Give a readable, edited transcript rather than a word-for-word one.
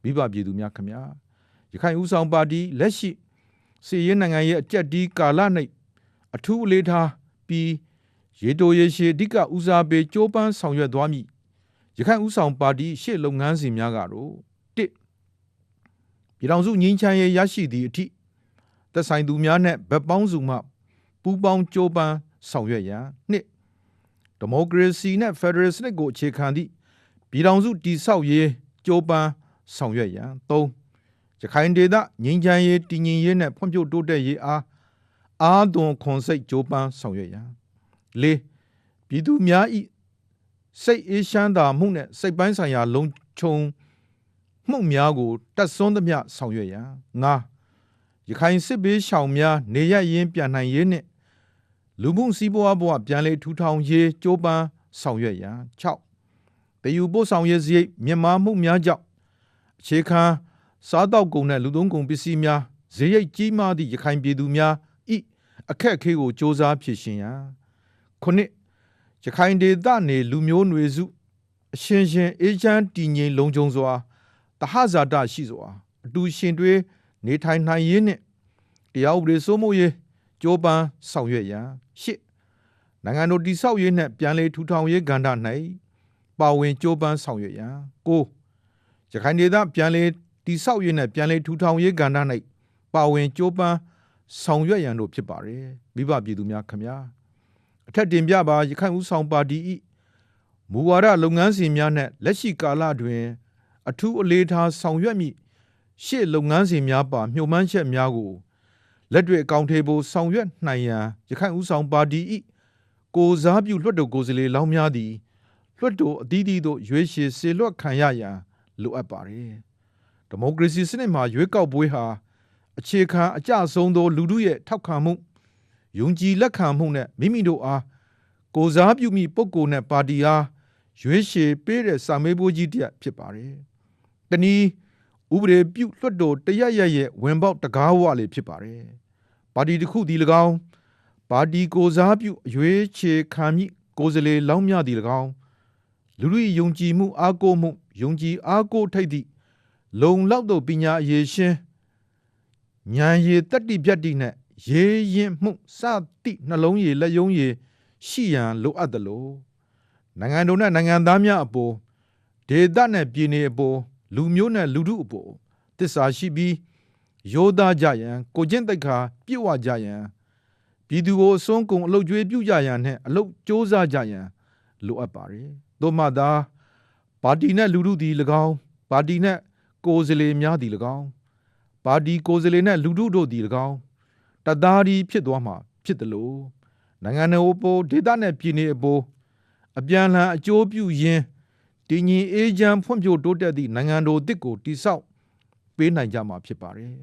မိဘပြည်သူများခင်ဗျာရခိုင်ဦးဆောင်ပါတီလက်ရှိစီရင်နိုင်ငံရဲ့အကြက်ဒီကာလ၌အထူးအလေးထားပြီးရေတိုရေရှည်အဓိကဦးစားပေးကြိုးပမ်းဆောင်ရွက်သွားမည်ရခိုင်ဦးဆောင်ပါတီရှေ့လုပ်ငန်းစဉ်များကတော့1ပြည်ထောင်စုငြိမ်းချမ်းရေးရရှိသည့်အထိသက်ဆိုင်သူများနဲ့ဗက်ပေါင်းစုမှပူးပေါင်းကြိုးပမ်းဆောင်ရွက်ရန်2ဒီမိုကရေစီနဲ့ဖက်ဒရယ်စနစ်ကိုအခြေခံသည့်ပြည်ထောင်စုတည်ဆောက်ရေးကြိုးပမ်းဆောင်ရွက်ရန်3ရခိုင်ဒေသငြိမ်းချမ်းရေးတည်ငြိမ်ရေးနဲ့ဖွံ့ဖြိုးတိုးတက်ရေးအားသွန်ခွန်စိတ်ကြိုးပမ်းဆောင်ရွက်ရန်4ပြည်သူများ၏စိတ်အေးချမ်းသာမှုနဲ့စိတ်ပိုင်းဆိုင်ရာလုံခြုံမှုများကိုတက်ဆွန်းသမျှဆောင်ရွက်ရန်5ရခိုင်စစ်ဘေးရှောင်များနေရရင်းပြန်နိုင်ရေးနှင့်လူမှုစီးပွားဘဝပြန်လည်ထူထောင်ရေးကြိုးပမ်းဆောင်ရွက်ရန်6တည်ယူပို့ဆောင်ရေးစရိတ်မြင့်မားမှုများကြောင့်အခြေခံစားတောက်ကုန်နဲ့လူသုံးကုန်ပစ္စည်းများစရိတ်ကြီးမားသည့်ရခိုင်ပြည်သူများ၏အခက်အခဲကိုစ조사ဖြေရှင်းရန်9ရခိုင်ဒေသနေလူမျိုးနွယ်စုအရှင်ရှင်အေးချမ်းတည်ငြိမ်လုံခြုံစွာတဟဇာတရှိစွာအတူရှင်တွဲနေထိုင်နိုင်ရေးနှင့်တရားဥပဒေစိုးမိုးရေးကြိုးပမ်းဆောင်ရွက်ရန်10နိုင်ငံတော်တည်ဆောက်ရေးနှင့်ပြန်လည်ထူထောင်ရေးကဏ္ဍ၌ပါဝင်ကြိုးပမ်းဆောင်ရွက်ရန်9ရခိုင်ဒေသပြန်လည်တည်ဆောက်ရေးနှင့်ပြန်လည်ထူထောင်ရေးကဏ္ဍ၌ပါဝင်ကြိုးပမ်းဆောင်ရွက်ရန်တို့ဖြစ်ပါတယ်မိဘပြည်သူများခင်ဗျာအထက်တင်ပြပါရခိုင်ဦးဆောင်ပါတီ၏မူဝါဒလုပ်ငန်းစဉ်များနဲ့လက်ရှိကာလတွင်အထူးအလေးထားဆောင်ရွက်မည့်ရှေ့လုပ်ငန်းစဉ်များပါမျှော်မှန်းချက်များကိုလက်တွေ့အကောင့်ထေဖို့ဆောင်ရွက်နိုင်ရန်ရခိုင်ဦးဆောင်ပါတီ၏ကိုစားပြုလွှတ်တော်ကိုယ်စားလှယ်လောင်းများသည်လွှတ်တော်အသီးသီးသို့ရွေးချယ်စေလွှတ်ခံရရန်လိုအပ်ပါတယ်ဒီမိုကရေစီစနစ်မှာရွေးကောက်ပွဲဟာအခြေခံအကျဆုံးသောလူထုရဲ့ထောက်ခံမှုယုံကြည်လက်ခံမှုနဲ့မိမိတို့အားကိုစားပြုမိပုဂ္ဂိုလ်နဲ့ပါတီအားရွေးချယ်ပေးတဲ့စာမေးပွဲကြီးတစ်ဖြစ်ပါတယ်တနည်းဥပဒေပြုလွှတ်တော်တရက်ရဲ့ဝင်ပေါက်တကားဝလေးဖြစ်ပါတယ်ပါတီတစ်ခုသည်၎င်းပါတီကိုစားပြုရွေးချယ်ခံမည့်ကိုယ်စားလှယ်လောင်းများသည်၎င်းလူထုယုံကြည်မှုအားကိုးမှုယုံကြည်အားကိုးထိုက်သည့်လုံလောက်သောပညာအရေးရှင်ဉာဏ်ရည်တတ္တိပြတ္တိနဲ့ရေးရင်မှုစသည့်နှလုံးရည်လက်ယုံရည်ရှိရန်လိုအပ်သလိုနိုင်ငံတော်နဲ့နိုင်ငံသားများအပေါ်ဒေသနဲ့ပြည်နယ်အပေါ်လူမျိုးနဲ့လူထုအပေါ်သစ္စာရှိပြီးရိုးသားကြရန်ကိုကျင့်သိက္ခာပြည့်ဝကြရန်ပြည်သူကိုအစွန်းကုန်အလုပ်ကျွေးပြုကြရန်နဲ့အလုပ်စ조사ကြရန်လိုအပ်ပါတယ်သို့မှသာပါတီနဲ့လူထုသည်၎င်းပါတီနဲ့ကိုယ်စားလှယ်များသည်၎င်းပါတီကိုယ်စားလှယ်နဲ့လူထုတို့သည်၎င်းတသားတည်းဖြစ်သွားမှာဖြစ်တယ်လို့နိုင်ငံတော်အပေါ်ဒေသနဲ့ပြည်နယ်အပေါ်အပြန်အလှန်အကျိုးပြုရင်းတည်ငြိမ်အေးချမ်းဖွံ့ဖြိုးတိုးတက်သည့်နိုင်ငံတော်အသစ်ကိုတည်ဆောက်ပေးနိုင်ကြမှာဖြစ်ပါတယ်